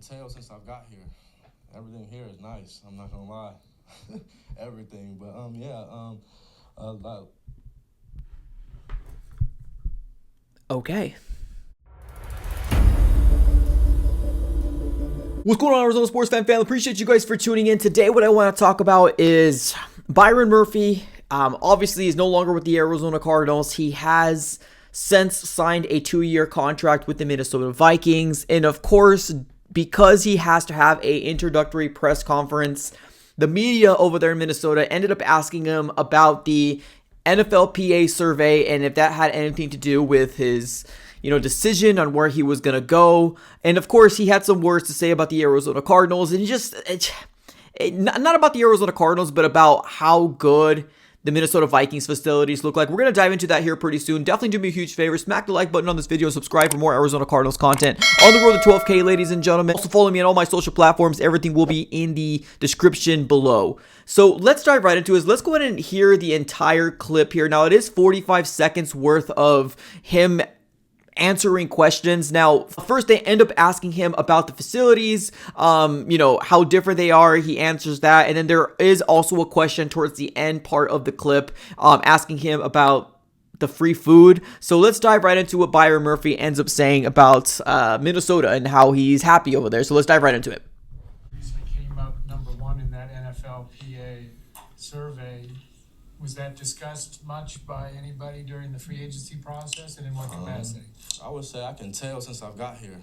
tell since I've got here. Everything here is nice. I'm not gonna lie, everything. But like, Okay. What's going on, Arizona sports fan family? Appreciate you guys for tuning in. Today, what I want to talk about is Byron Murphy. Obviously, is no longer with the Arizona Cardinals. He has since signed a 2-year contract with the Minnesota Vikings. And of course, because he has to have an introductory press conference, the media over there in Minnesota ended up asking him about the NFLPA survey and if that had anything to do with his decision on where he was going to go. And of course, he had some words to say about the Arizona Cardinals, and not about the Arizona Cardinals, but about how good the Minnesota Vikings facilities look like. We're going to dive into that here pretty soon. Definitely do me a huge favor. Smack the like button on this video and subscribe for more Arizona Cardinals content on the road to 12K, ladies and gentlemen. Also follow me on all my social platforms. Everything will be in the description below. So let's dive right into it. Let's go ahead and hear the entire clip here. Now, it is 45 seconds worth of him answering questions. Now, first they end up asking him about the facilities, how different they are. He answers that. And then there is also a question towards the end part of the clip, asking him about the free food. So let's dive right into what Byron Murphy ends up saying about Minnesota and how he's happy over there. So let's dive right into it. Came up number one in that NFLPA survey. Was that discussed much by anybody during the free agency process, and in what capacity? I would say I can tell since I've got here.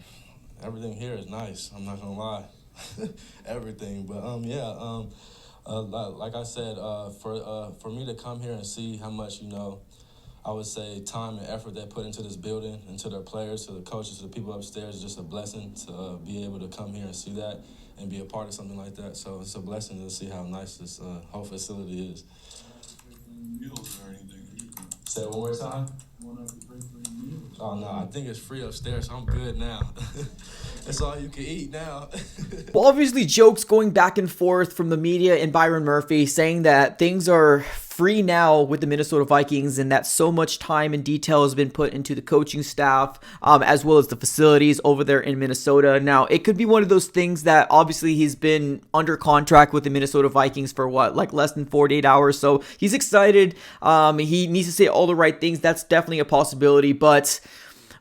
Everything here is nice. I'm not gonna lie, everything. But like I said, for me to come here and see how much I would say time and effort they put into this building, into their players, to the coaches, to the people upstairs, is just a blessing to be able to come here and see that and be a part of something like that. So it's a blessing to see how nice this whole facility is. Meals or anything? Say it one more time. Oh no, I think it's free upstairs, so I'm good now. That's all you can eat now. Well, obviously, jokes going back and forth from the media and Byron Murphy saying that things are free now with the Minnesota Vikings and that so much time and detail has been put into the coaching staff, as well as the facilities over there in Minnesota. Now, it could be one of those things that obviously he's been under contract with the Minnesota Vikings for less than 48 hours. So he's excited. He needs to say all the right things. That's definitely a possibility. But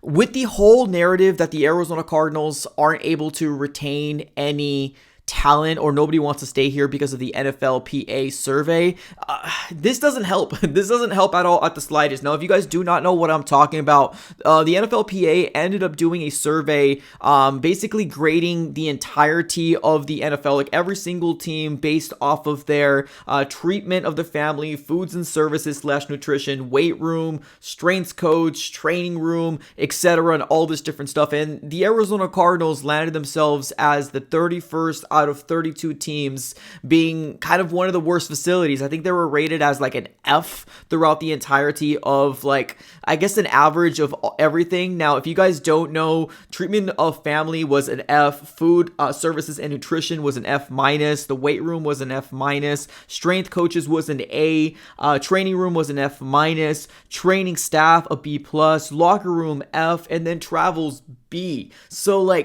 with the whole narrative that the Arizona Cardinals aren't able to retain any talent or nobody wants to stay here because of the NFLPA survey, this doesn't help. This doesn't help at all at the slightest. Now, if you guys do not know what I'm talking about, the NFLPA ended up doing a survey, basically grading the entirety of the NFL, like every single team based off of their treatment of the family, foods and services / nutrition, weight room, strengths coach, training room, etc., and all this different stuff. And the Arizona Cardinals landed themselves as the 31st out of 32 teams, being kind of one of the worst facilities. I think they were rated as like an F throughout the entirety of an average of everything. Now, if you guys don't know, treatment of family was an F, food, services and nutrition was an F-, the weight room was an F-, strength coaches was an A, training room was an F-, training staff a B+, locker room F, and then travels B. So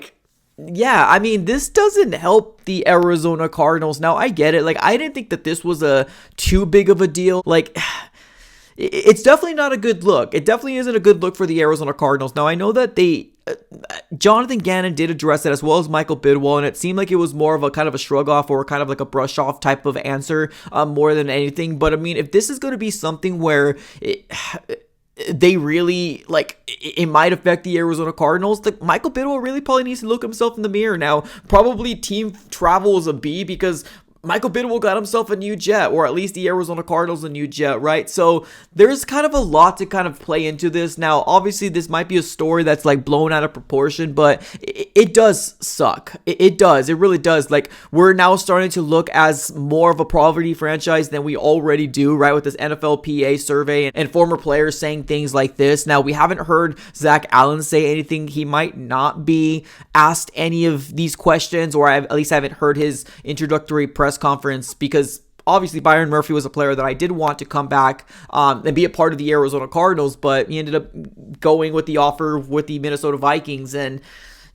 yeah, I mean, this doesn't help the Arizona Cardinals. Now, I get it. I didn't think that this was too big of a deal. It's definitely not a good look. It definitely isn't a good look for the Arizona Cardinals. Now, I know that Jonathan Gannon did address it, as well as Michael Bidwell, and it seemed like it was more of a kind of a shrug off or kind of like a brush off type of answer more than anything. But I mean, if this is going to be something where they really it might affect the Arizona Cardinals, Michael Bidwell really probably needs to look himself in the mirror now. Probably team travel is a B, because Michael Bidwell got himself a new jet, or at least the Arizona Cardinals a new jet, right? So there's kind of a lot to kind of play into this. Now, obviously, this might be a story that's blown out of proportion, but it does suck. It does. It really does. We're now starting to look as more of a poverty franchise than we already do, right? With this NFLPA survey and former players saying things like this. Now, we haven't heard Zach Allen say anything. He might not be asked any of these questions, or at least I haven't heard his introductory press conference, because obviously Byron Murphy was a player that I did want to come back and be a part of the Arizona Cardinals, but he ended up going with the offer with the Minnesota Vikings. And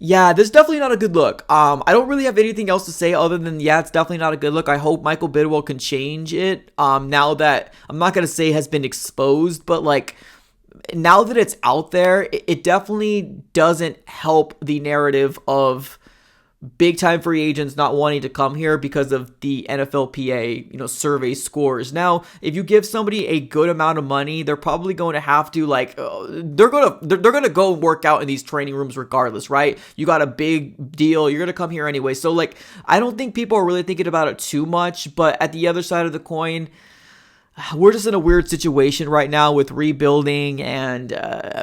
Yeah, this is definitely not a good look. I don't really have anything else to say other than, yeah, it's definitely not a good look. I hope Michael Bidwell can change it. Now that I'm not gonna say has been exposed, but like now that it's out there, it definitely doesn't help the narrative of big time free agents not wanting to come here because of the NFLPA, survey scores. Now, if you give somebody a good amount of money, they're probably going to have to they're going to go work out in these training rooms regardless, right? You got a big deal, you're going to come here anyway. So I don't think people are really thinking about it too much, but at the other side of the coin, we're just in a weird situation right now with rebuilding and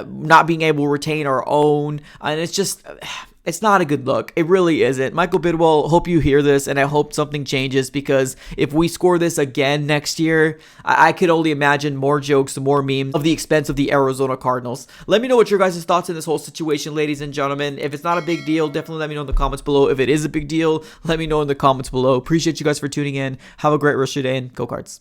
not being able to retain our own. And it's not a good look. It really isn't. Michael Bidwell, hope you hear this, and I hope something changes, because if we score this again next year, I could only imagine more jokes, more memes of the expense of the Arizona Cardinals. Let me know what your guys' thoughts in this whole situation, ladies and gentlemen. If it's not a big deal, definitely let me know in the comments below. If it is a big deal, let me know in the comments below. Appreciate you guys for tuning in. Have a great rest of your day, and go Cards.